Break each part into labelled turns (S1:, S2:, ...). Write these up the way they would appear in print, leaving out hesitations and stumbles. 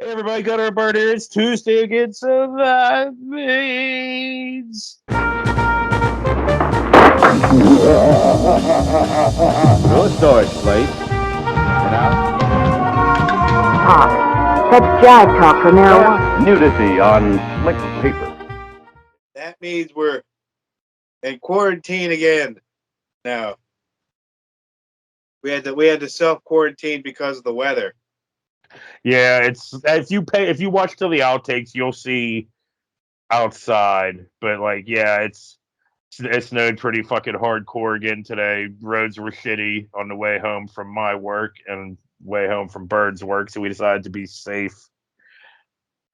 S1: Hey everybody, Gunner Bird here. It's Tuesday again, so that means
S2: No storage place.
S3: Talk. That's jive talk for marijuana.
S2: Nudity on slick paper.
S4: That means we're in quarantine again. Now we had to self quarantine because of the weather.
S1: yeah, it's if you watch till the outtakes, you'll see outside. But like, yeah, it snowed pretty fucking hardcore again today. Roads were shitty on the way home from my work and way home from Bird's work, so we decided to be safe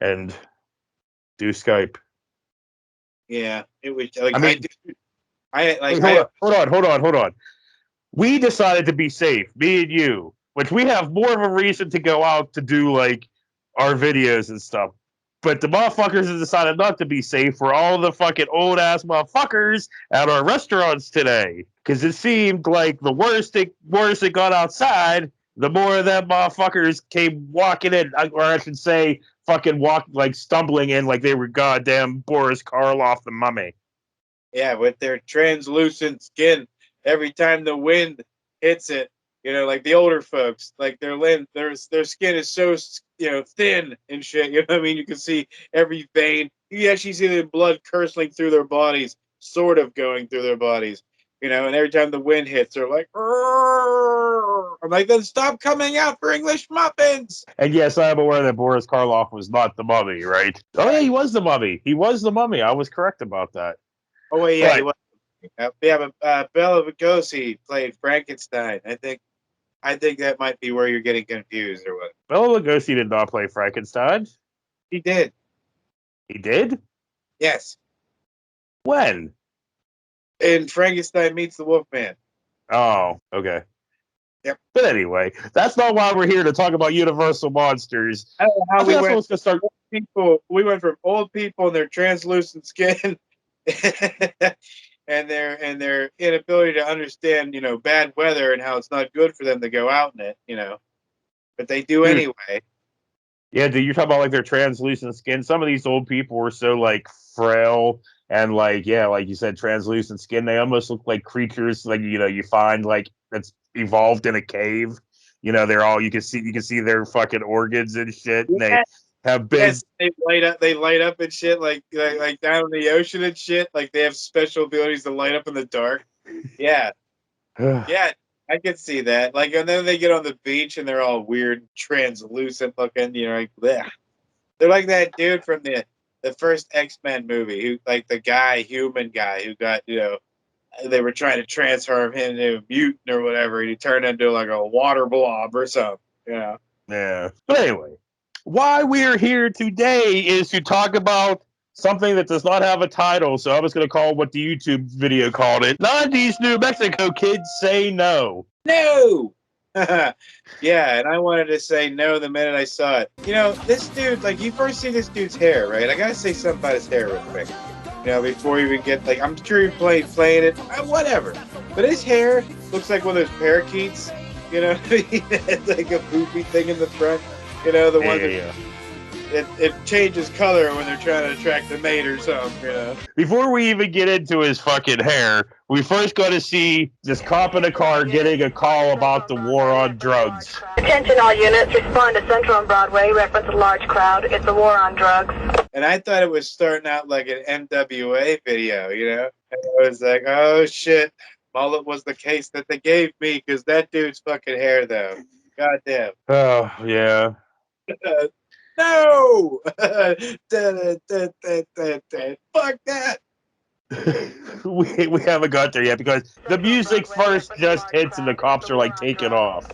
S1: and do Skype.
S4: Yeah, it was like
S1: I mean,
S4: I
S1: wait,
S4: I
S1: hold on. We decided to be safe, me and you, which we have more of a reason to go out to do like our videos and stuff. But the motherfuckers have decided not to be safe for all the fucking old ass motherfuckers at our restaurants today. Because it seemed like the worse it got outside, the more of them motherfuckers came walking in, or I should say, fucking stumbling in like they were goddamn Boris Karloff the Mummy.
S4: yeah, with their translucent skin, every time the wind hits it, like the older folks, like their skin is so thin and shit. You know what I mean? You can see every vein. You can actually see the blood coursing through their bodies, sort of going through their bodies. And every time the wind hits, they're like, "Arr!" I'm like, then stop coming out for English muffins.
S1: And yes, I am aware that Boris Karloff was not the mummy, right? Oh yeah, he was the mummy. He was the mummy. I was correct about that.
S4: Oh wait, yeah, he
S1: But
S4: was. Yeah, but Bela Lugosi played Frankenstein. I think that might be where you're getting confused, or what?
S1: Bela Lugosi did not play Frankenstein.
S4: He did.
S1: He did?
S4: Yes,
S1: When?
S4: in Frankenstein meets the Wolfman.
S1: Oh, okay.
S4: Yep.
S1: But anyway, that's not why we're here to talk about Universal Monsters.
S4: I don't know
S1: I
S4: how
S1: think
S4: we
S1: that's
S4: went.
S1: what's gonna start.
S4: People, we went from old people and their translucent skin, and their inability to understand, bad weather and how it's not good for them to go out in it. But they do
S1: Hmm.
S4: anyway.
S1: Yeah, dude, you're talking about like their translucent skin. Some of these old people were so like frail and like yeah, like you said, translucent skin. They almost look like creatures like you find like that's evolved in a cave. They're all you can see their fucking organs and shit. And they
S4: Yeah.
S1: have big
S4: Yes, they light up. They light up and shit, like down in the ocean and shit. Like they have special abilities to light up in the dark. Yeah, yeah, I can see that. Like, and then they get on the beach and they're all weird, translucent looking. Like bleh. They're like that dude from the first X-Men movie, who like the human guy who got they were trying to transform him into a mutant or whatever, and he turned into like a water blob or something.
S1: Yeah. But anyway, why we're here today is to talk about something that does not have a title. So I was going to call what the YouTube video called it 90's New Mexico Kids Say No.
S4: No. Yeah, and I wanted to say no the minute I saw it. This dude, like, you first see this dude's hair, right? I gotta say something about his hair real quick. Before you even get, like, I'm sure you're playing it, whatever. But his hair looks like one of those parakeets. It's like a poofy thing in the front. The ones that
S1: Yeah.
S4: it changes color when they're trying to attract the mate or something.
S1: Before we even get into his fucking hair, we first got to see this cop in a car getting a call about the war on drugs.
S3: Attention all units, respond to Central and Broadway, reference a large crowd. It's a war on drugs.
S4: And I thought it was starting out like an NWA video, And I was like, oh shit, mullet was the case that they gave me, because that dude's fucking hair, though. Goddamn.
S1: Oh, yeah.
S4: No! Fuck that!
S1: we haven't got there yet because the music first just hits and the cops are like taking off.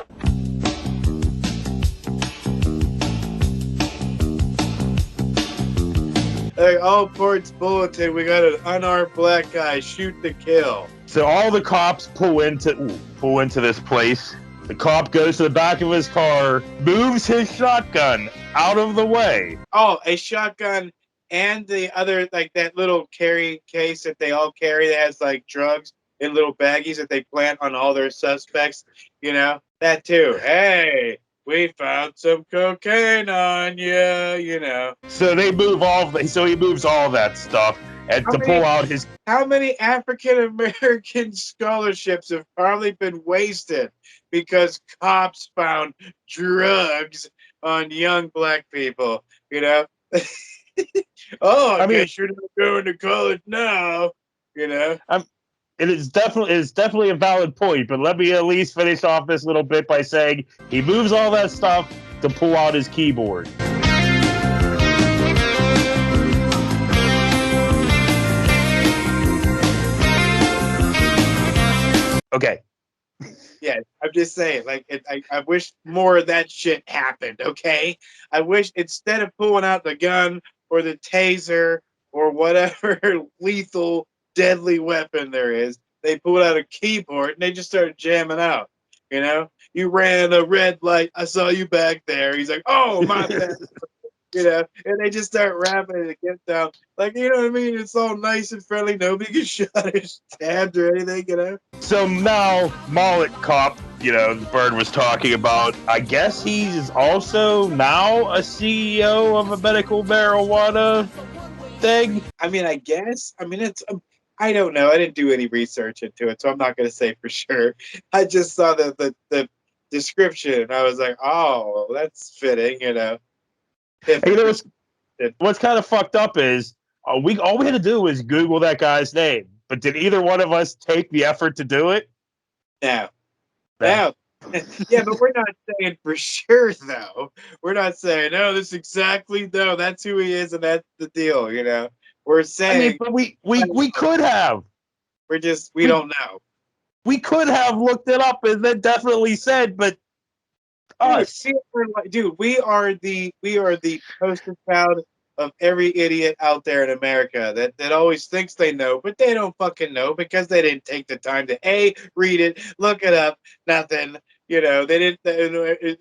S4: Like, all ports bulletin, we got an unarmed black guy, shoot to kill.
S1: So all the cops pull into this place. The cop goes to the back of his car, moves his shotgun out of the way.
S4: Oh, a shotgun and the other, like that little carry case that they all carry that has like drugs in little baggies that they plant on all their suspects, That too. Hey, we found some cocaine on you, you know.
S1: So they move all. So he moves all that stuff, and
S4: How
S1: to
S4: many
S1: pull out his.
S4: how many African American scholarships have probably been wasted because cops found drugs on young black people, you know? Oh, I
S1: I mean,
S4: guess you're not going to college now, you know?
S1: it is definitely a valid point. But let me at least finish off this little bit by saying he moves all that stuff to pull out his keyboard. Okay.
S4: Yeah, I'm just saying, like, I wish more of that shit happened, okay? I wish instead of pulling out the gun or the taser or whatever lethal, deadly weapon there is, they pulled out a keyboard and they just started jamming out, you know? You ran a red light, I saw you back there. He's like, oh, my bad. You know, and they just start rapping and it gets down. Like, you know what I mean? It's all nice and friendly. Nobody gets shot or stabbed or anything, you know?
S1: So now, Mullet Cop, the Bird was talking about, I guess he's also now a CEO of a medical marijuana thing.
S4: I mean, I guess. I mean, it's. I don't know. I didn't do any research into it, so I'm not going to say for sure. I just saw the description, and I was like, oh, well, that's fitting, you know.
S1: And what's kind of fucked up is we all we had to do was Google that guy's name. But did either one of us take the effort to do it?
S4: No. No. Yeah, but we're not saying for sure, though. We're not saying, no, this exactly, no, that's who he is, and that's the deal, you know. We're saying,
S1: but we could have.
S4: we don't know.
S1: We could have looked it up and then definitely said, but us.
S4: Dude, we are the poster child of every idiot out there in America that always thinks they know, but they don't fucking know because they didn't take the time to read it, look it up, nothing. You know, they didn't.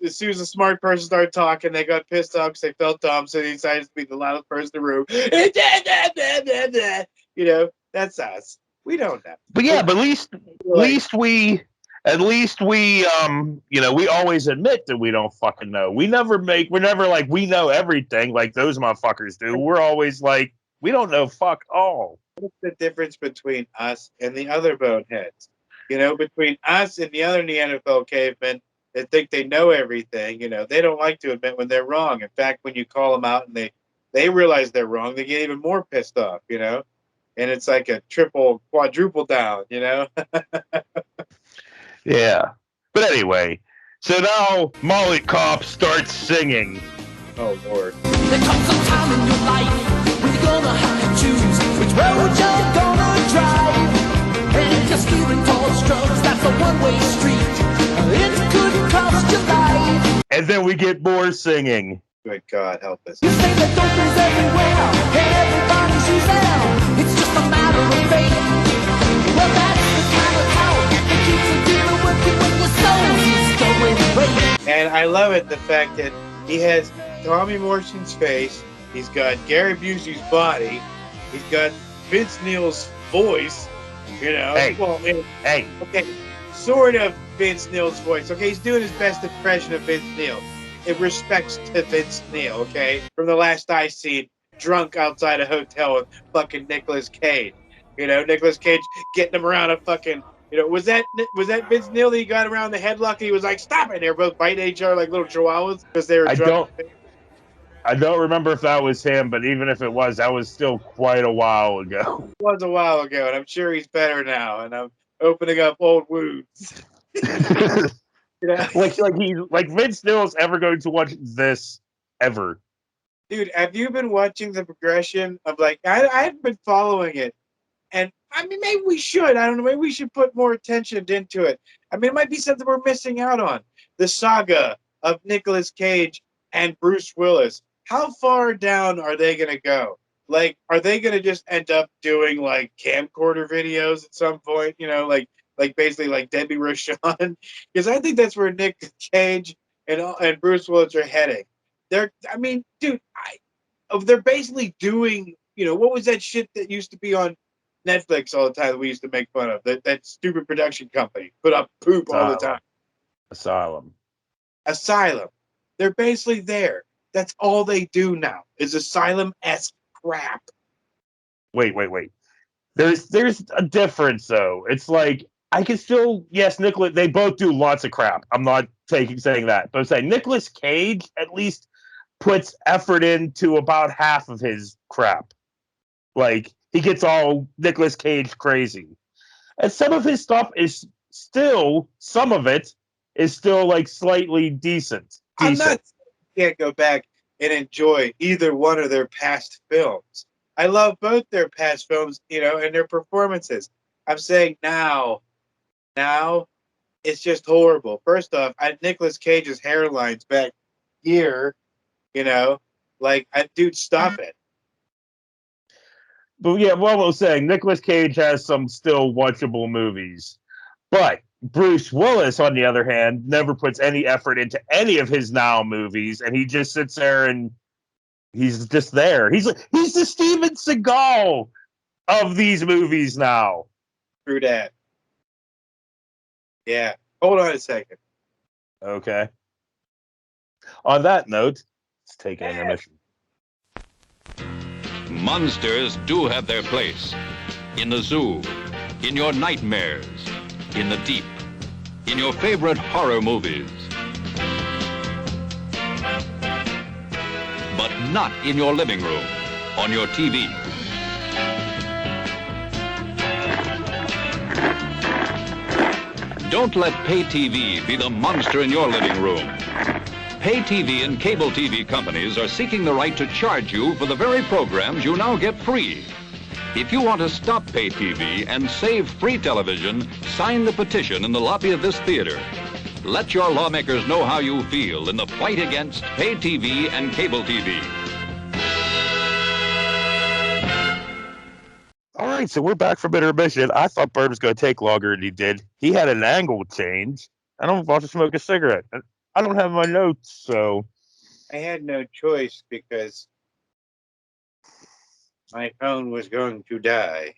S4: As soon as a smart person started talking, they got pissed off because they felt dumb, so they decided to be the loudest person in the room. You know, that's us. We don't know.
S1: But yeah, but at least we we always admit that we don't fucking know. We're never like we know everything like those motherfuckers do. We're always like we don't know fuck all.
S4: What's the difference between us and the other boneheads? You know, between us and the other Neanderthal cavemen that think they know everything, you know, they don't like to admit when they're wrong. In fact, when you call them out and they realize they're wrong, they get even more pissed off, you know? And it's like a triple, quadruple down, you know?
S1: Yeah. But anyway, so now Mullet Cop starts singing.
S4: Oh, Lord.
S5: There comes a time in your life when you're gonna have to choose which road you're gonna drive. And if you're stealing false drugs, that's a one-way street. It could cost your life.
S1: And then we get more singing.
S4: Good God, help us.
S5: You say that dope is everywhere, and everybody's using. It's just a matter of faith. Well, that's the kind of power that keeps a dealer working when your soul is going great.
S4: And I love it, the fact that he has Tommy Morrison's face, he's got Gary Busey's body, he's got Vince Neil's voice, you know.
S1: Hey.
S4: Well,
S1: Hey.
S4: Okay, sort of Vince Neil's voice. Okay, he's doing his best impression of Vince Neil. It respects to Vince Neil, okay? From the last I seen, drunk outside a hotel with fucking Nicolas Cage. You know, Nicolas Cage getting him around a fucking, you know, was that Vince Neil that he got around the headlock and he was like, stop it, and they were both biting each other like little chihuahuas because they were drunk.
S1: I don't remember if that was him, but even if it was, that was still quite a while ago.
S4: It was a while ago, and I'm sure he's better now, and I'm opening up old wounds. You know?
S1: like Vince Neil's ever going to watch this ever.
S4: Dude, have you been watching the progression of like I've been following it, and I mean maybe we should. I don't know. Maybe we should put more attention into it. I mean, it might be something we're missing out on. The saga of Nicolas Cage and Bruce Willis. How far down are they gonna go? Like, are they gonna just end up doing like camcorder videos at some point? You know, like basically like Debbie Rochon, because I think that's where Nick Cage and Bruce Willis are heading. I mean, dude, they're basically doing, you know, what was that shit that used to be on Netflix all the time that we used to make fun of? That stupid production company put up poop all the time.
S1: Asylum.
S4: Asylum. They're basically there. That's all they do now is asylum-esque crap.
S1: Wait. There's a difference though. It's like I can still yes, Nicholas. They both do lots of crap. I'm not saying that, but I'm saying Nicolas Cage at least puts effort into about half of his crap. Like he gets all Nicolas Cage crazy, and some of his stuff is still some of it is still like slightly decent.
S4: I'm not can't go back and enjoy either one of their past films. I love both their past films, and their performances. I'm saying now it's just horrible. First off, Nicolas Cage's hairline's back here, dude, stop it.
S1: But yeah, what I was saying, Nicolas Cage has some still watchable movies, but Bruce Willis, on the other hand, never puts any effort into any of his now movies, and he just sits there and he's just there. He's the Steven Seagal of these movies now.
S4: True that. Yeah. Hold on a second.
S1: Okay. On that note, let's take an intermission.
S6: Monsters do have their place. In the zoo, in your nightmares, in the deep, in your favorite horror movies. But not in your living room, on your TV. Don't let pay TV be the monster in your living room. Pay TV and cable TV companies are seeking the right to charge you for the very programs you now get free. If you want to stop pay TV and save free television, sign the petition in the lobby of this theater. Let your lawmakers know how you feel in the fight against pay TV and cable TV.
S1: All right, so we're back from intermission. I thought Bird was going to take longer than he did. He had an angle change. I don't want to smoke a cigarette. I don't have my notes, so
S4: I had no choice because my phone was going to die.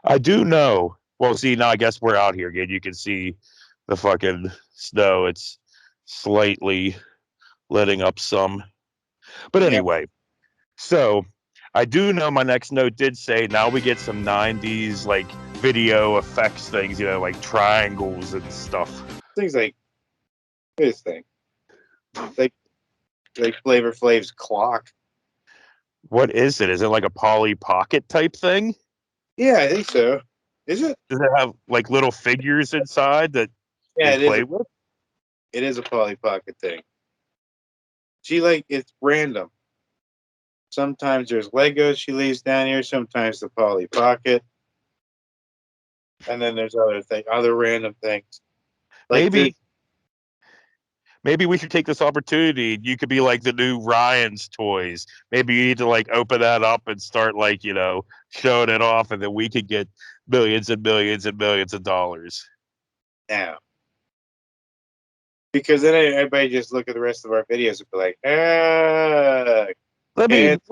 S1: I do know. Well, see, now I guess we're out here again. You can see the fucking snow. It's slightly letting up some. But anyway, so I do know my next note did say now we get some 90's like video effects things, like triangles and stuff.
S4: Things like this thing. Like Flavor Flav's clock.
S1: What is it? Is it like a Polly Pocket type thing?
S4: Yeah, I think so. Is it?
S1: Does it have like little figures inside that
S4: Yeah,
S1: you play with?
S4: It is a Polly Pocket thing. It's random. Sometimes there's Legos she leaves down here, sometimes the Polly Pocket. And then there's other random things. Like
S1: Maybe we should take this opportunity. You could be like the new Ryan's toys. Maybe you need to like open that up and start like, showing it off, and then we could get millions and millions and millions of dollars.
S4: now. Because then everybody just look at the rest of our videos and be like,
S1: I mean,
S4: it's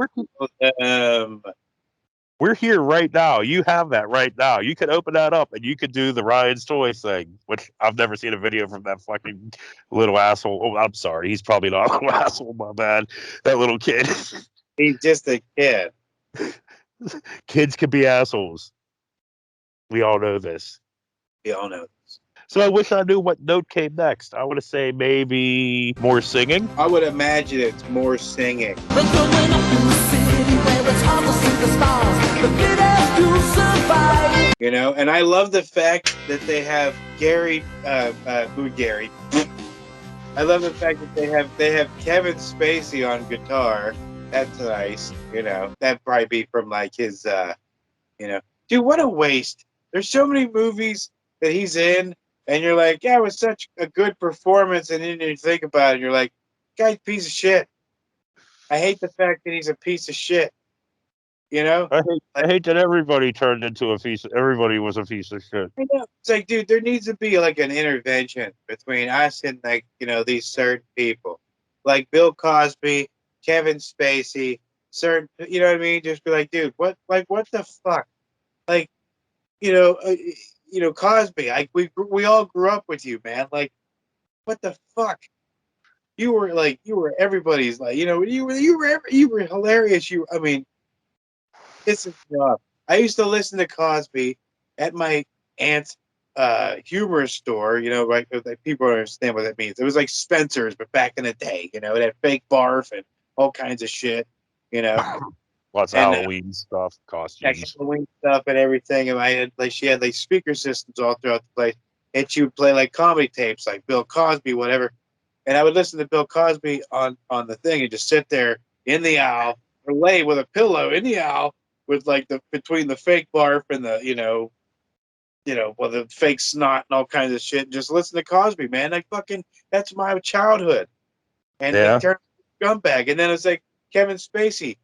S1: we're here right now. You have that right now. You could open that up and you could do the Ryan's Toys thing, which I've never seen a video from that fucking little asshole. Oh, I'm sorry. He's probably not a little asshole, my bad. That little kid.
S4: he's just a kid.
S1: Kids can be assholes. We all know this.
S4: We all know this.
S1: So I wish I knew what note came next. I want to say maybe more singing.
S4: I would imagine it's more singing.
S5: We're going up in the city where it's hard to see the stars. The fittest to survive.
S4: And I love the fact that they have Gary. Who Gary? I love the fact that they have Kevin Spacey on guitar. That's nice. That'd probably be from like his. Dude, what a waste. There's so many movies that he's in, and you're like, yeah, it was such a good performance, and then you think about it, and you're like, guy's a piece of shit. I hate the fact that he's a piece of shit.
S1: I hate that everybody turned into a piece. Everybody was a piece of shit.
S4: I know. It's like, dude, there needs to be like an intervention between us and like these certain people, like Bill Cosby, Kevin Spacey, certain. You know what I mean? Just be like, dude, what the fuck? Like, Cosby. Like we all grew up with you, man. Like, what the fuck? You were everybody's like, you were hilarious. I mean, this is rough. I used to listen to Cosby at my aunt's humor store. Like people don't understand what that means. It was like Spencer's, but back in the day. It had fake barf and all kinds of shit.
S1: Lots of
S4: And
S1: Halloween stuff, costumes.
S4: Halloween stuff and everything. And she had like speaker systems all throughout the place, and she would play like comedy tapes, like Bill Cosby, whatever. And I would listen to Bill Cosby on the thing and just sit there in the aisle or lay with a pillow in the aisle with like between the fake barf and the the fake snot and all kinds of shit. And just listen to Cosby, man. That's my childhood. And he turned scumbag. And then it's like Kevin Spacey.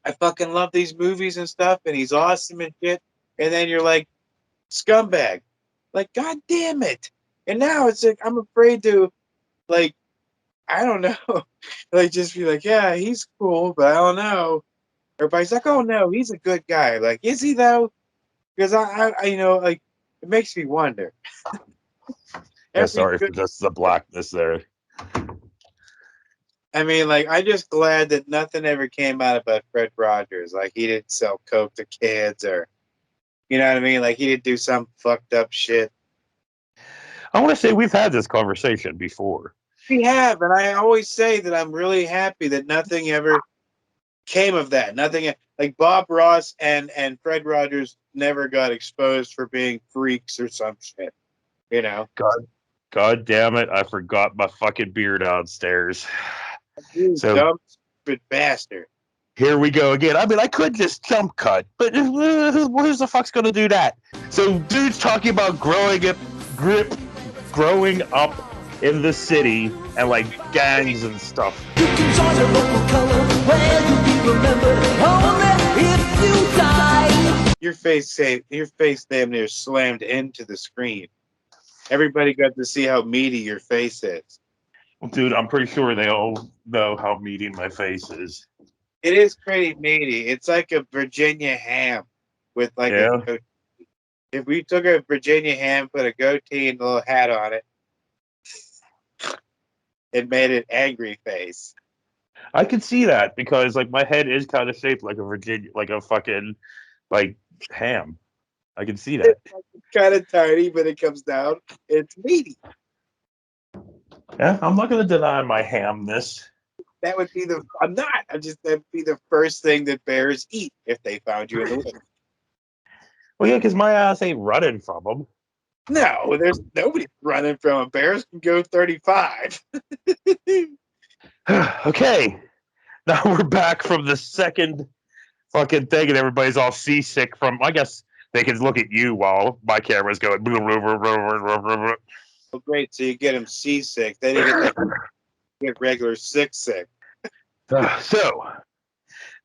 S4: I fucking love these movies and stuff, and he's awesome and shit. And then you're like, scumbag. Like, God damn it. And now it's like, I'm afraid to, like, I don't know. Like, just be like, yeah, he's cool, but I don't know. Everybody's like, oh, no, he's a good guy. Like, is he, though? Because I like, it makes me wonder.
S1: Yeah, sorry for just the blackness there.
S4: I mean, like, I'm just glad that nothing ever came out about Fred Rogers. Like, he didn't sell coke to kids or, you know what I mean? Like, he didn't do some fucked up shit.
S1: I want to say we've had this conversation before.
S4: We have, and I always say that I'm really happy that nothing ever came of that. Nothing, like Bob Ross and Fred Rogers never got exposed for being freaks or some shit,
S1: God damn it, I forgot my fucking beer downstairs.
S4: You
S1: So
S4: dumb, stupid bastard.
S1: here we go again. I mean, I could just jump cut, but who the fuck's gonna do that? So dude's talking about growing up in the city and like gangs and stuff.
S5: You can join a local color where you be remembered only if you die.
S4: Your face damn near slammed into the screen. Everybody got to see how meaty your face is.
S1: Well, dude, I'm pretty sure they all know how meaty my face is.
S4: It is pretty meaty. It's like a Virginia ham with like a goatee. If we took a Virginia ham, put a goatee and a little hat on it, it made an angry face.
S1: I can see that because like my head is kind of shaped like a fucking like ham. I can see that.
S4: It's kind of tiny, but it comes down. It's meaty.
S1: Yeah, I'm not going to deny my hamness.
S4: That would be I'm not. That'd be the first thing that bears eat if they found you in the woods.
S1: Well, yeah, because my ass ain't running from them.
S4: No, there's nobody running from them. Bears can go 35.
S1: Okay, now we're back from the second fucking thing, and everybody's all seasick from. I guess they can look at you while my camera's going.
S4: Well, great. So you get them seasick. Then you get regular sick.
S1: So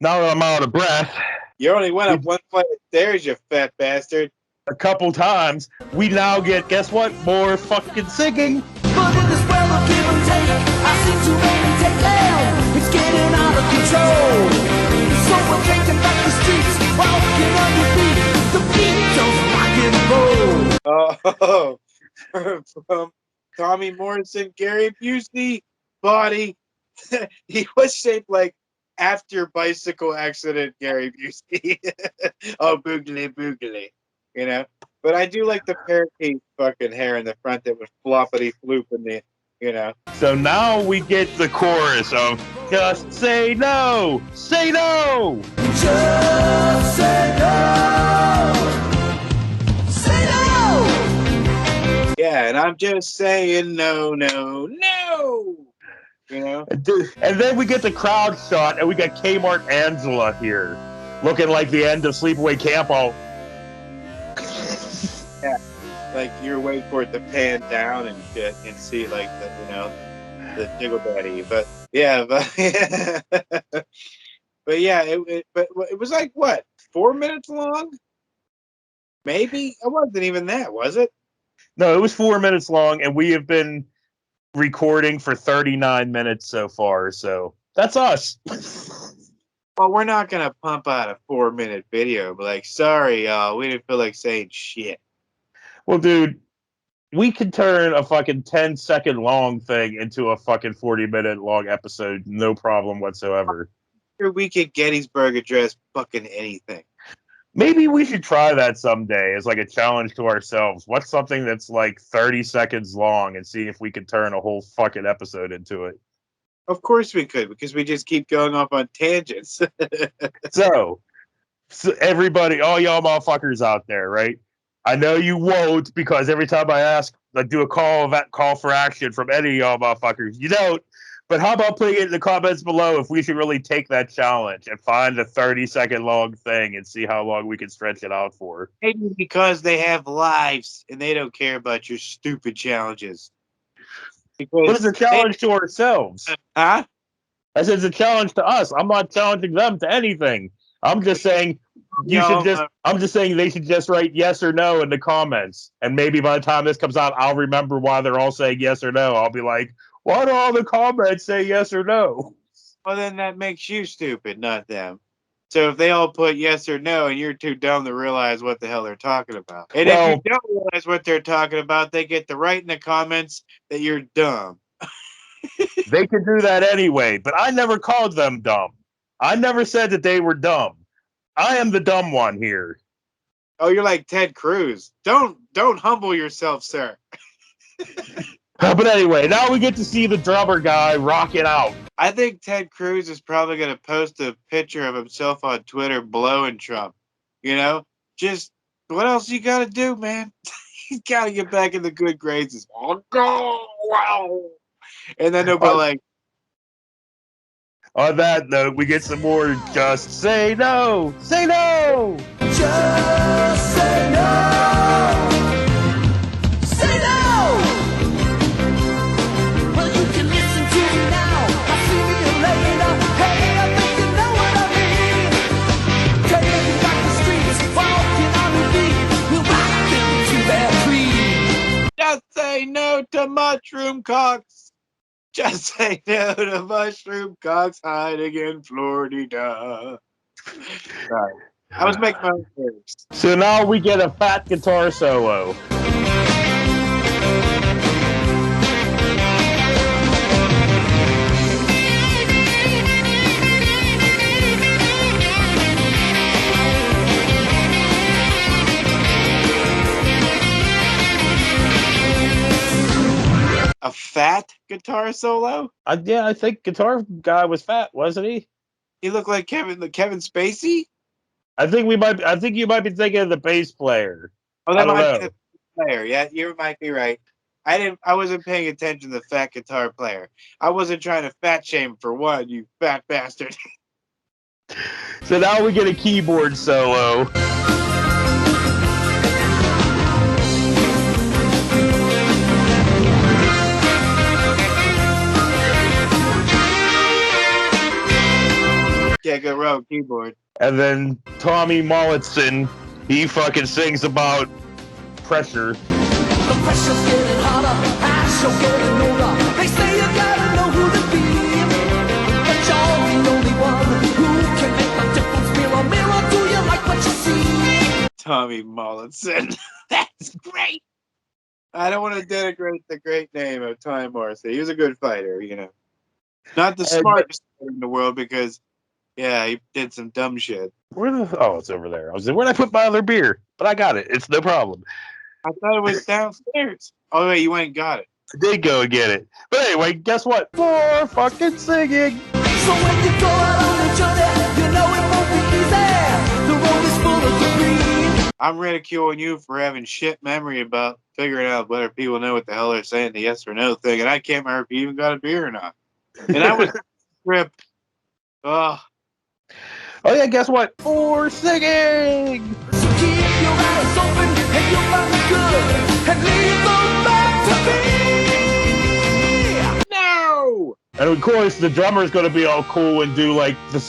S1: now that I'm out of breath,
S4: you only went up one flight of stairs, you fat bastard.
S1: A couple times, we now get, guess what? More fucking singing.
S5: But in this world of give and take, I see too many take down. It's getting out of control. So we're taking back the streets, walking on your feet. The beat of rock and roll.
S4: From Tommy Morrison, Gary Busey body. He was shaped like after bicycle accident Gary Busey. Oh, boogly. But I do like the parakeet fucking hair in the front that was floppity floop in the,
S1: So now we get the chorus of just say no, say no.
S5: Just say no. Say no.
S4: Yeah, and I'm just saying no.
S1: And then we get the crowd shot, and we got Kmart Angela here, looking like the end of Sleepaway Camp.
S4: Yeah, like you're waiting for it to pan down and shit, and see like the jiggle daddy. But yeah, but yeah, it was like what, 4 minutes long? Maybe it wasn't even that, was it?
S1: No, it was 4 minutes long, and we have been recording for 39 minutes so far. So that's us.
S4: Well, we're not gonna pump out a 4-minute video, but like, sorry, y'all, we didn't feel like saying shit.
S1: Well, dude, we could turn a fucking 10-second long thing into a fucking 40-minute long episode, no problem whatsoever.
S4: Sure, we could Gettysburg Address fucking anything.
S1: Maybe we should try that someday as like a challenge to ourselves. What's something that's like 30 seconds long and see if we could turn a whole fucking episode into it.
S4: Of course we could, because we just keep going off on tangents.
S1: So everybody, all y'all motherfuckers out there, right? I know you won't, because every time I ask, I do a call for action from any of y'all motherfuckers. You don't. But how about putting it in the comments below if we should really take that challenge and find a 30-second long thing and see how long we can stretch it out for?
S4: Maybe because they have lives and they don't care about your stupid challenges.
S1: But it's a challenge to ourselves.
S4: Huh?
S1: I said it's a challenge to us. I'm not challenging them to anything. I'm just saying I'm just saying they should just write yes or no in the comments. And maybe by the time this comes out, I'll remember why they're all saying yes or no. I'll be like, why do all the comments say yes or no?
S4: Well, then that makes you stupid, not them. So if they all put yes or no and you're too dumb to realize what the hell they're talking about. And if you don't realize what they're talking about, they get to write in the comments that you're dumb.
S1: They can do that anyway, but I never called them dumb. I never said that they were dumb. I am the dumb one here.
S4: Oh, you're like Ted Cruz. Don't humble yourself, sir.
S1: But anyway, now we get to see the drummer guy rocking out.
S4: I think Ted Cruz is probably going to post a picture of himself on Twitter blowing Trump. You know? Just, what else you got to do, man? He's got to get back in the good graces. Oh, go! Wow! And then they'll be like...
S1: On that note, we get some more Just Say No! Say no!
S5: Just say no. Say no. Well, you can listen to me now. I'll see you later. Hey, I think you know what I mean. Taking back the streets, walking on the beat. We'll rock them to their creed.
S4: Just say no to mushroom cocks. Just say no to mushroom cocks hiding in Florida. Right. I was making my own lyrics.
S1: So now we get a fat guitar solo.
S4: A fat guitar solo?
S1: Yeah, I think guitar guy was fat, wasn't he?
S4: He looked like Kevin Spacey?
S1: I think you might be thinking of the bass player.
S4: Oh, that
S1: I don't
S4: might be
S1: know.
S4: the player. Yeah, you might be right. I wasn't paying attention to the fat guitar player. I wasn't trying to fat shame for one, you fat bastard.
S1: So now we get a keyboard solo.
S4: Can't go wrong, keyboard.
S1: And then Tommy Molletson, he fucking sings about pressure.
S5: The pressure's getting hotter, passion getting older. They say you gotta know who to be, but you're the only one who can make the difference. Mirror, mirror, do you like what you see?
S4: Tommy Molletson. That's great. I don't want to denigrate the great name of Tommy Morrissey. He was a good fighter, you know. Not the smartest fighter in the world because, yeah, he did some dumb shit.
S1: It's over there. I was like, where'd I put my other beer? But I got it. It's no problem.
S4: I thought it was downstairs. Oh, wait, you went and got it.
S1: I did go and get it. But anyway, guess what? More fucking singing.
S5: So when you go out on the journey, you know it won't be easy. The road is full of debris.
S4: I'm ridiculing you for having shit memory about figuring out whether people know what the hell they're saying, the yes or no thing, and I can't remember if you even got a beer or not. And I was ripped. Oh,
S1: yeah, guess what? More singing.
S5: So keep your eyes open and you'll find the good and leave them back to me.
S4: no!
S1: And of course, the drummer's going to be all cool and do like the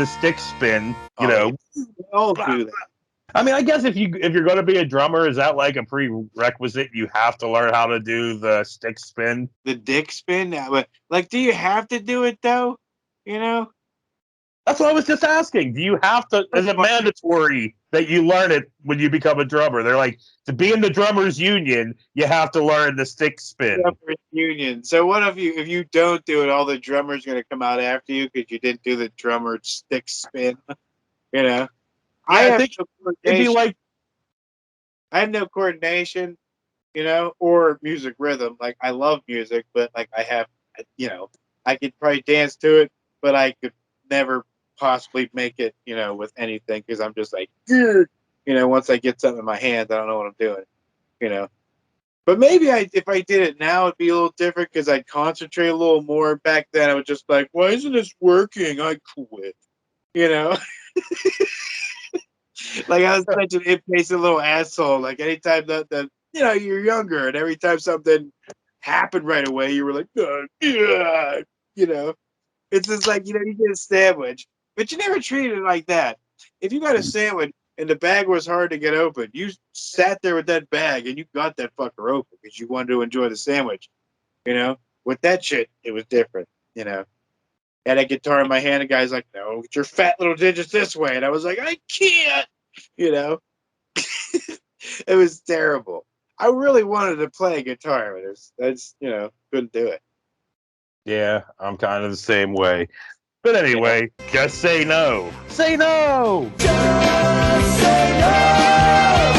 S1: stick spin. You know.
S4: We all do that.
S1: I mean, I guess if you're going to be a drummer, is that like a prerequisite? You have to learn how to do the stick spin.
S4: The dick spin? But, like, do you have to do it, though? You know?
S1: That's what I was just asking. Do you have to? Is it mandatory that you learn it when you become a drummer? They're like, to be in the drummers union, you have to learn the stick spin.
S4: Drummers union. So what if you don't do it? All the drummers going to come out after you because you didn't do the drummer stick spin. You know,
S1: Yeah,
S4: I
S1: think
S4: no
S1: it'd be like,
S4: I have no coordination. Or music rhythm. Like I love music, but like I have, I could probably dance to it, but I could never possibly make it, with anything because I'm just like, "Grr." Once I get something in my hands, I don't know what I'm doing, But maybe if I did it now, it'd be a little different because I'd concentrate a little more. Back then, I was just like, why isn't this working? I quit, Like I was such an impatient little asshole. Like anytime that you're younger, and every time something happened right away, you were like, yeah. It's just like you get a sandwich, but you never treated it like that. If you got a sandwich and the bag was hard to get open, you sat there with that bag and you got that fucker open because you wanted to enjoy the sandwich. With that shit, it was different. Had a guitar in my hand, and guy's like, "No, get your fat little digits this way," and I was like, "I can't." It was terrible. I really wanted to play guitar, but couldn't do it.
S1: yeah, I'm kind of the same way. But anyway, just say no. Say no.
S5: Just say no!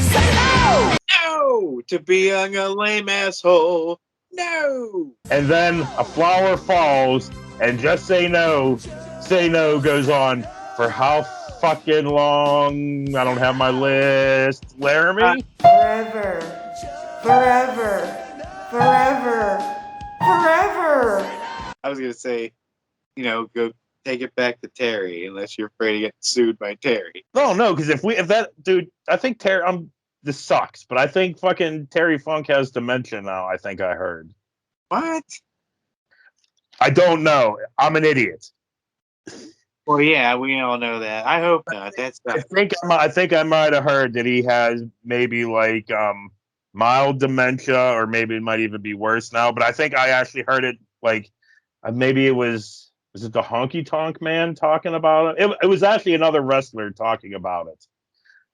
S5: Say no!
S4: No, to being a lame asshole. No.
S1: And then a flower falls, and just say no. Say no goes on for how fucking long? I don't have my list. Laramie?
S7: Forever. Forever. Forever. Forever.
S4: I was gonna say, go take it back to Terry, unless you're afraid of getting sued by Terry.
S1: No, because if that dude, I think Terry, this sucks, but I think fucking Terry Funk has dementia now. I think I heard.
S4: What?
S1: I don't know. I'm an idiot.
S4: Well, yeah, we all know that. I hope not. That's not.
S1: I think I might have heard that he has maybe like mild dementia, or maybe it might even be worse now. But I think I actually heard it like maybe it was it the Honky Tonk Man talking about it? It was actually another wrestler talking about it.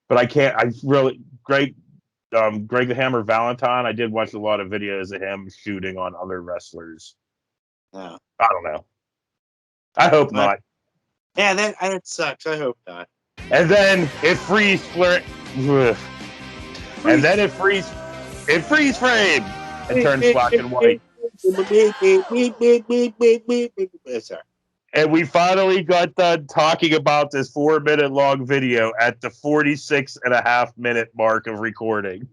S1: But I can't. I really Greg the Hammer Valentine. I did watch a lot of videos of him shooting on other wrestlers.
S4: No.
S1: I don't know. I hope not.
S4: Yeah, that sucks. I hope not.
S1: And then it freeze flare. And then it freeze frame and turns black and white.
S4: Sorry.
S1: And we finally got done talking about this 4-minute long video at the 46.5-minute mark of recording.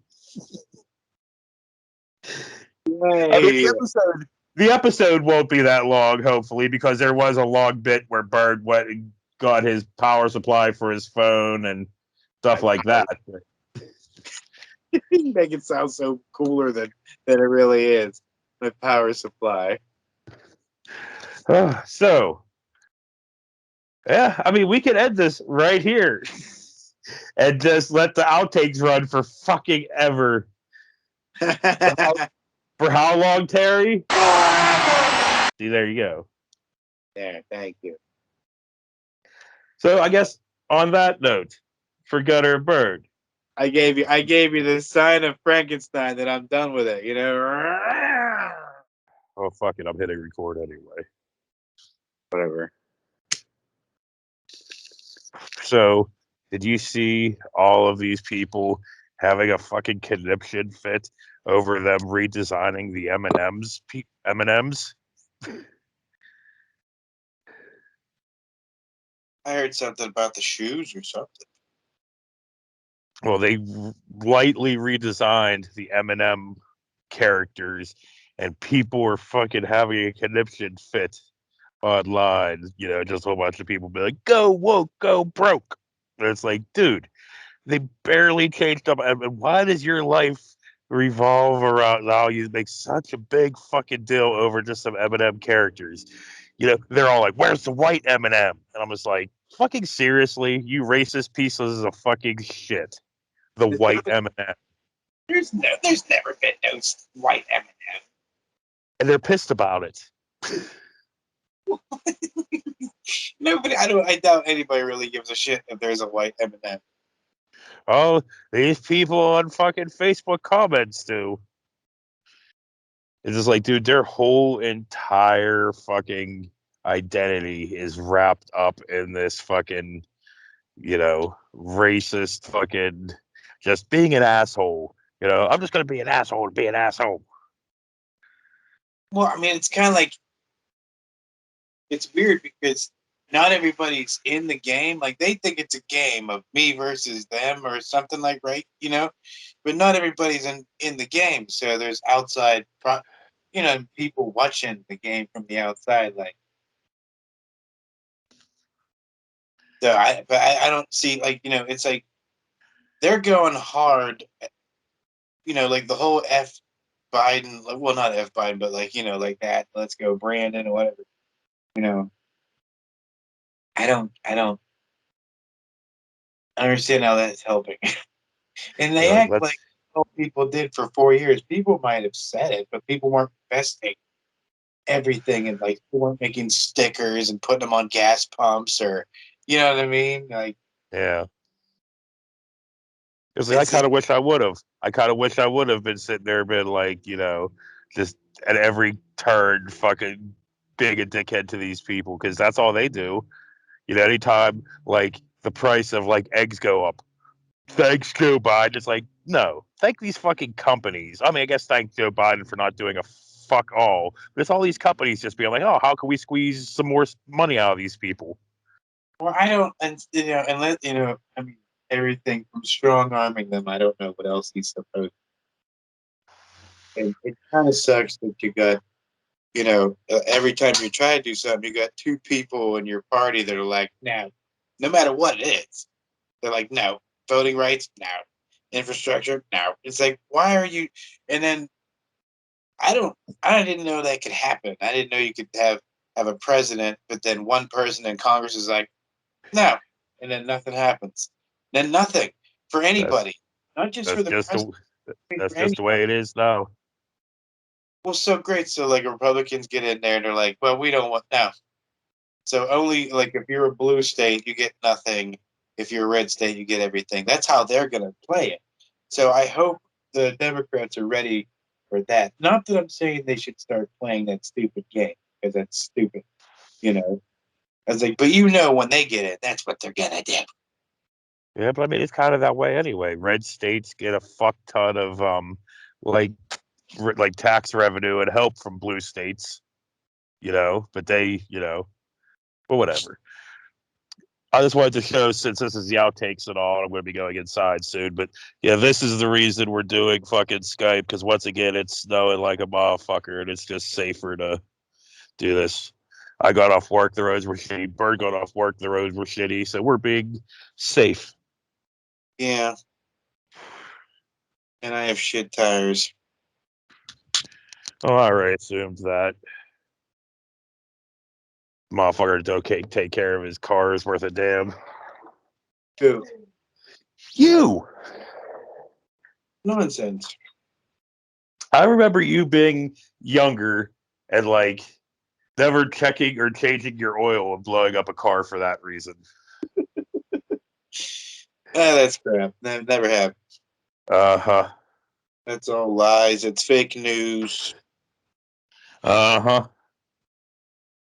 S1: I mean, the episode won't be that long, hopefully, because there was a long bit where Bird went and got his power supply for his phone and stuff like that.
S4: You make it sound so cooler than it really is. The power supply.
S1: So, yeah, I mean, we could end this right here and just let the outtakes run for fucking ever. For how long, Terry? See, there you go.
S4: Yeah, thank you.
S1: So I guess on that note, for Gutter Bird,
S4: I gave you the sign of Frankenstein that I'm done with it.
S1: Oh fuck it, I'm hitting record anyway.
S4: Whatever.
S1: So, did you see all of these people having a fucking conniption fit over them redesigning the M&Ms? M&Ms?
S4: I heard something about the shoes or something.
S1: Well, they lightly redesigned the M&M characters, and people were fucking having a conniption fit online. Just a whole bunch of people be like, "Go woke, go broke." And it's like, dude, they barely changed up. And why does your life revolve around now? You make such a big fucking deal over just some M&M characters. They're all like, "Where's the white M&M?" And I'm just like, fucking seriously, you racist pieces of fucking shit. The white M&M.
S4: There's never been no white M&M.
S1: And they're pissed about it.
S4: Nobody. I doubt anybody really gives a shit if there's a white M&M.
S1: Oh, these people on fucking Facebook comments do. It's just like, dude, their whole entire fucking identity is wrapped up in this fucking, racist fucking just being an asshole. I'm just gonna be an asshole to be an asshole.
S4: Well, I mean, it's kind of like it's weird because not everybody's in the game. Like they think it's a game of me versus them or something like right, but not everybody's in the game. So there's outside, people watching the game from the outside. Like, so I don't see it's like they're going hard. Like the whole F Biden, well, not F Biden, but like that. Let's go, Brandon, or whatever. I don't understand how that's helping. And they
S1: You're like,
S4: act
S1: let's
S4: like people did for 4 years. People might have said it, but people weren't investing everything and like they weren't making stickers and putting them on gas pumps or you know what I mean? Like
S1: yeah. Because I
S4: it's
S1: kind of wish I would have. I kind of wish I would have been sitting there, been like, just at every turn, fucking being a dickhead to these people, because that's all they do. Anytime like the price of like eggs go up, thanks Joe Biden. It's like, no, thank these fucking companies. I mean, I guess thank Joe Biden for not doing a fuck all. But it's all these companies just being like, oh, how can we squeeze some more money out of these people?
S4: well, I don't, and unless I mean, everything from strong arming them. I don't know what else he's supposed. And it kind of sucks that you got, every time you try to do something, you got two people in your party that are like, no matter what it is, they're like, no, voting rights, no, infrastructure, no. It's like, why are you? And then I didn't know that could happen. I didn't know you could have a president, but then one person in Congress is like, no, and then nothing happens. Then nothing for
S1: That's
S4: anybody, not just for
S1: that's
S4: the
S1: just
S4: president,
S1: that's
S4: for
S1: just the
S4: anybody.
S1: way it is now.
S4: Well, so great. So like Republicans get in there and they're like, well, we don't want now. So only like if you're a blue state, you get nothing. If you're a red state, you get everything. That's how they're gonna play it. So I hope the Democrats are ready for that. Not that I'm saying they should start playing that stupid game because that's stupid. I was like, but when they get it, that's what they're gonna do.
S1: Yeah, but I mean, it's kind of that way anyway. Red states get a fuck ton of like like tax revenue and help from blue states, but they, but whatever. I just wanted to show, since this is the outtakes and all, I'm going to be going inside soon. But yeah, this is the reason we're doing fucking Skype, because once again, it's snowing like a motherfucker, and it's just safer to do this. I got off work, the roads were shitty. Bird got off work, the roads were shitty. So we're being safe.
S4: Yeah, and I have shit tires.
S1: Oh, I already assumed that. Motherfucker don't take care of his car is worth a damn.
S4: Who?
S1: You!
S4: Nonsense.
S1: I remember you being younger and like never checking or changing your oil and blowing up a car for that reason.
S4: That's crap. That never happened.
S1: Uh-huh.
S4: That's all lies. It's fake news.
S1: Uh-huh.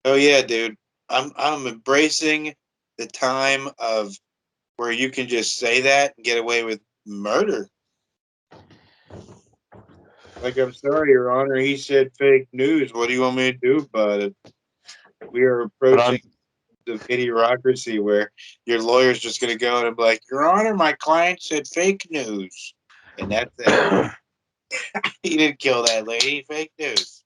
S4: Oh yeah, dude. I'm embracing the time of where you can just say that and get away with murder. Like, I'm sorry, Your Honor, he said fake news. What do you want me to do about it? We are
S1: But
S4: approaching the idiocracy where your lawyer's just going to go in and be like, Your Honor, my client said fake news. And that's it. He didn't kill that lady. Fake news.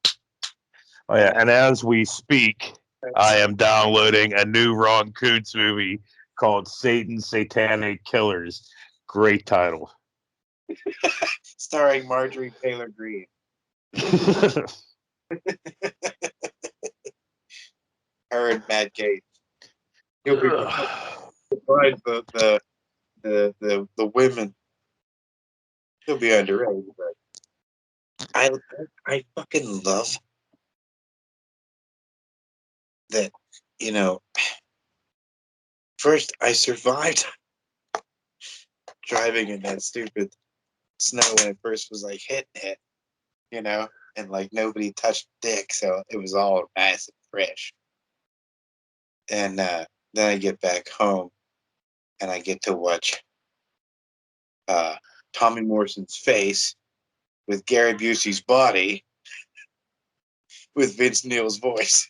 S1: oh yeah, and as we speak, I am downloading a new Ron Kuntz movie called Satan's Satanic Killers. Great title.
S4: Starring Marjorie Taylor Greene. Her and Matt Gates. He'll be surprised the women. He'll be underage, but I fucking love that, First, I survived driving in that stupid snow when it first was like hitting it, you know, and like nobody touched dick, so it was all nice and fresh. And then I get back home and I get to watch Tommy Morrison's face with Gary Busey's body with Vince Neil's voice.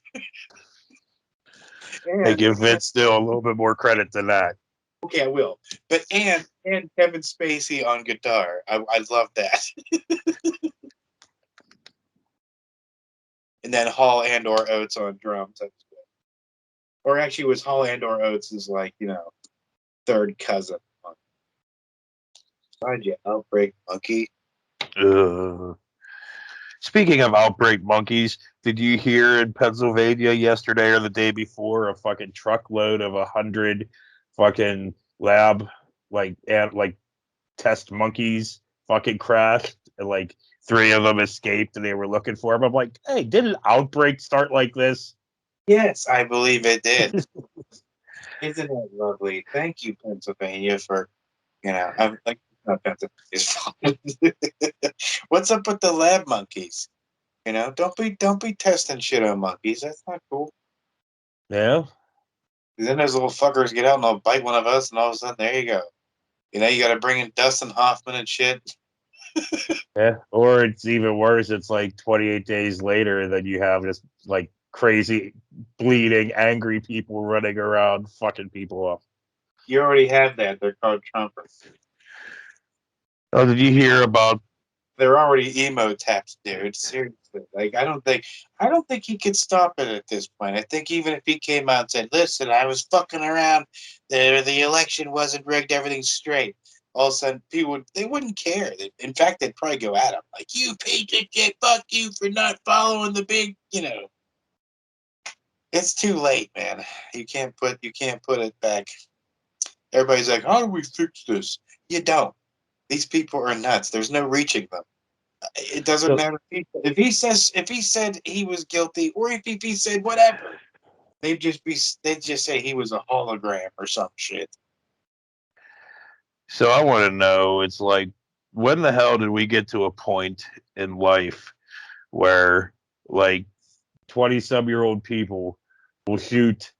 S1: They give Vince still a little bit more credit than that.
S4: Okay, I will. But and Kevin Spacey on guitar. I love that. And then Hall and or Oates on drums. That's good. Or actually it was Hall and or Oates is like, you know, third cousin. Find you outbreak monkey.
S1: Speaking of outbreak monkeys, did you hear in Pennsylvania yesterday or the day before a fucking truckload of 100 fucking lab like test monkeys fucking crashed and like 3 of them escaped and they were looking for them? I'm like, hey, did an outbreak start like this?
S4: Yes, I believe it did. Isn't it lovely? Thank you, Pennsylvania, for I'm like not Pennsylvania's fault. What's up with the lab monkeys? Don't be testing shit on monkeys. That's not cool.
S1: Yeah.
S4: Then those little fuckers get out and they'll bite one of us, and all of a sudden, there you go. You got to bring in Dustin Hoffman and shit.
S1: Yeah. Or it's even worse. It's like 28 days later, and then you have this like crazy, bleeding, angry people running around fucking people up.
S4: You already have that. They're called Trumpers.
S1: Oh, did you hear about?
S4: They're already emo taps, dude. Seriously, like I don't think he could stop it at this point. I think even if he came out and said, "Listen, I was fucking around. The election wasn't rigged. Everything's straight." All of a sudden, they wouldn't care. In fact, they'd probably go at him like, "You piece of shit! Fuck you for not following the big." It's too late, man. You can't put it back. Everybody's like, "How do we fix this?" You don't. These people are nuts. There's no reaching them. It doesn't matter if he said he was guilty or if he said whatever. They'd just say he was a hologram or some shit.
S1: So I want to know, it's like, when the hell did we get to a point in life where like 20-some-year-old people will shoot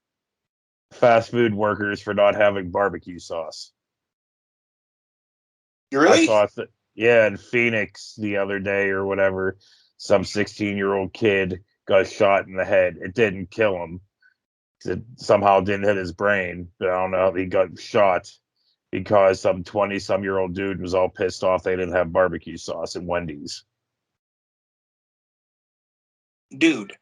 S1: fast food workers for not having barbecue sauce?
S4: You really?
S1: I saw it. Yeah, in Phoenix the other day or whatever, some 16-year-old kid got shot in the head. It didn't kill him. It somehow didn't hit his brain. But I don't know. He got shot because some 20-some-year-old dude was all pissed off they didn't have barbecue sauce in Wendy's.
S4: Dude,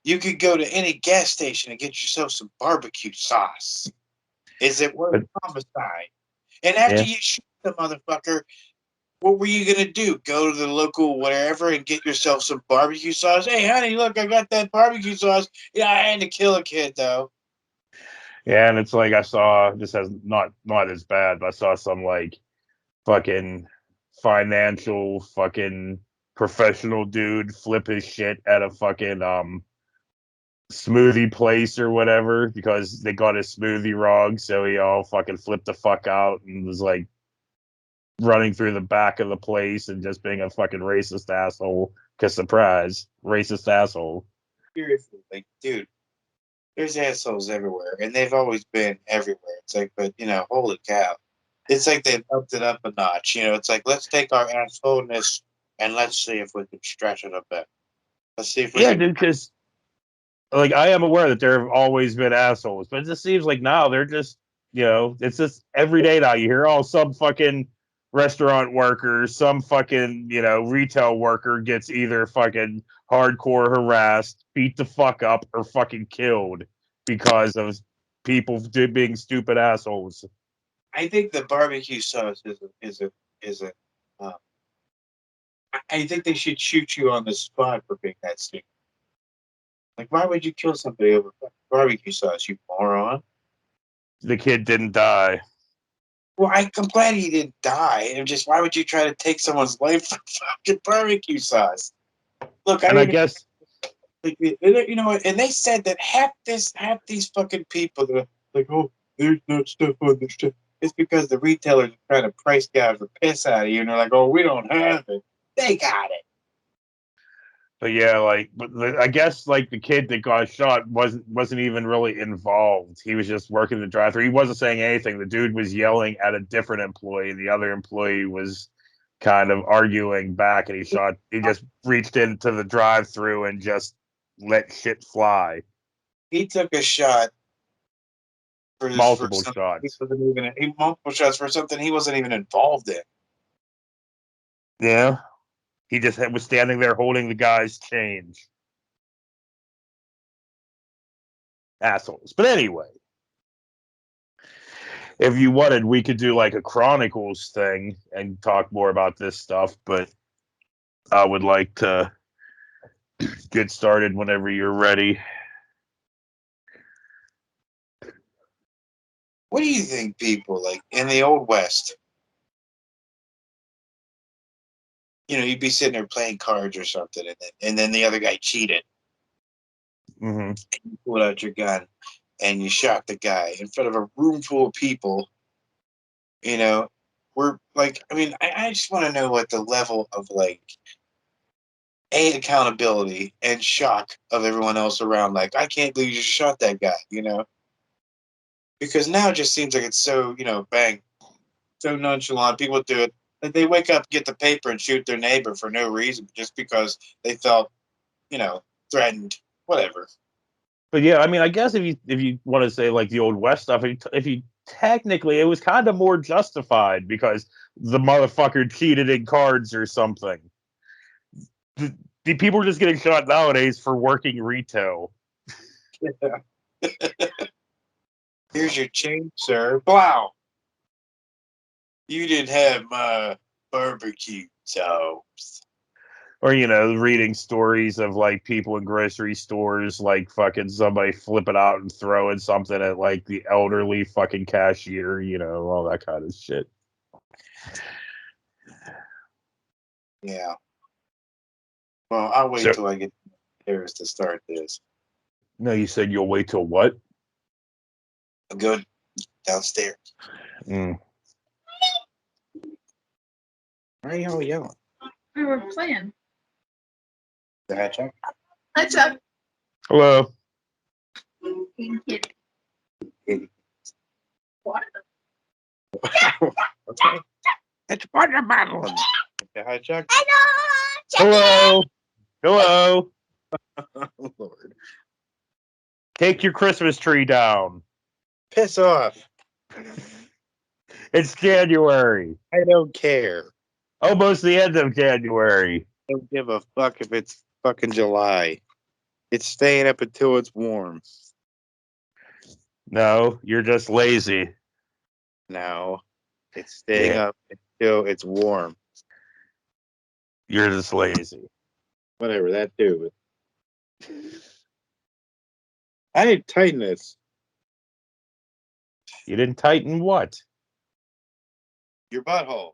S4: you could go to any gas station and get yourself some barbecue sauce. Is it worth homicide? And after you shoot the motherfucker, what were you gonna do? Go to the local whatever and get yourself some barbecue sauce? Hey, honey, look, I got that barbecue sauce. Yeah, I had to kill a kid though.
S1: Yeah, and it's like I saw, this has not as bad, but I saw some like fucking financial fucking professional dude flip his shit at a fucking smoothie place or whatever because they got his smoothie wrong, so he all fucking flipped the fuck out and was like running through the back of the place and just being a fucking racist asshole. Cause surprise, racist asshole.
S4: Seriously, like, dude, there's assholes everywhere, and they've always been everywhere. It's like, but holy cow, it's like they've upped it up a notch. It's like, let's take our assholeness and let's see if we can stretch it a bit. Let's see if we can.
S1: Dude, because like I am aware that there have always been assholes, but it just seems like now they're just, it's just every day now you hear, oh, some fucking restaurant worker, some fucking, retail worker gets either fucking hardcore harassed, beat the fuck up, or fucking killed because of people being stupid assholes.
S4: I think the barbecue sauce is a. I think they should shoot you on the spot for being that stupid. Like, why would you kill somebody over barbecue sauce, you moron?
S1: The kid didn't die.
S4: Well, I'm glad he didn't die. And just, why would you try to take someone's life for fucking barbecue sauce? Look,
S1: I guess,
S4: like, and they said that half these fucking people that are like, oh, there's no stuff on the shelf. It's because the retailers are trying to price gouge the piss out of you, and they're like, "Oh, we don't have it. They got it."
S1: But yeah, I guess like the kid that got shot wasn't even really involved. He was just working the drive-thru. He wasn't saying anything. The dude was yelling at a different employee. The other employee was kind of arguing back, and he just reached into the drive-thru and just let shit fly.
S4: He took a shot
S1: Multiple shots.
S4: Multiple shots for something he wasn't even involved in.
S1: Yeah. He just was standing there holding the guy's change. Assholes. But anyway, if you wanted, we could do like a Chronicles thing and talk more about this stuff, but I would like to get started whenever you're ready.
S4: What do you think, people, like in the Old West? You know, you'd be sitting there playing cards or something, and then the other guy cheated.
S1: Mm-hmm.
S4: You pulled out your gun and you shot the guy in front of a room full of people. You know, we're like, I mean, I just want to know what the level of like accountability and shock of everyone else around. Like, I can't believe you just shot that guy. You know, because now it just seems like it's so, bang, so nonchalant. People do it. Like they wake up, get the paper, and shoot their neighbor for no reason, just because they felt, threatened. Whatever.
S1: But yeah, I mean, I guess if you want to say like the Old West stuff, if you technically, it was kind of more justified because the motherfucker cheated in cards or something. The people are just getting shot nowadays for working retail.
S4: Yeah. Here's your change, sir. Blow. You didn't have my barbecue sauce.
S1: Or, reading stories of like people in grocery stores, like fucking somebody flipping out and throwing something at like the elderly fucking cashier, all that kind of shit.
S4: Yeah. Well, I'll wait till I get Harris to start this.
S1: No, you said you'll wait till what?
S4: I'll go downstairs.
S1: Mm.
S4: Why are you all yelling?
S8: We were playing.
S4: Hi, Chuck.
S8: Hi, Chuck.
S1: Hello.
S8: What?
S4: Okay. It's watermelon. Okay, hi, Chuck.
S1: Hello. Hello.
S4: Oh, Lord.
S1: Take your Christmas tree down.
S4: Piss off.
S1: It's January.
S4: I don't care.
S1: Almost the end of January.
S4: I don't give a fuck if it's fucking July. It's staying up until it's warm.
S1: No, you're just lazy.
S4: No, it's staying up until it's warm.
S1: You're just lazy.
S4: Whatever, that too. I didn't tighten this.
S1: You didn't tighten what?
S4: Your butthole.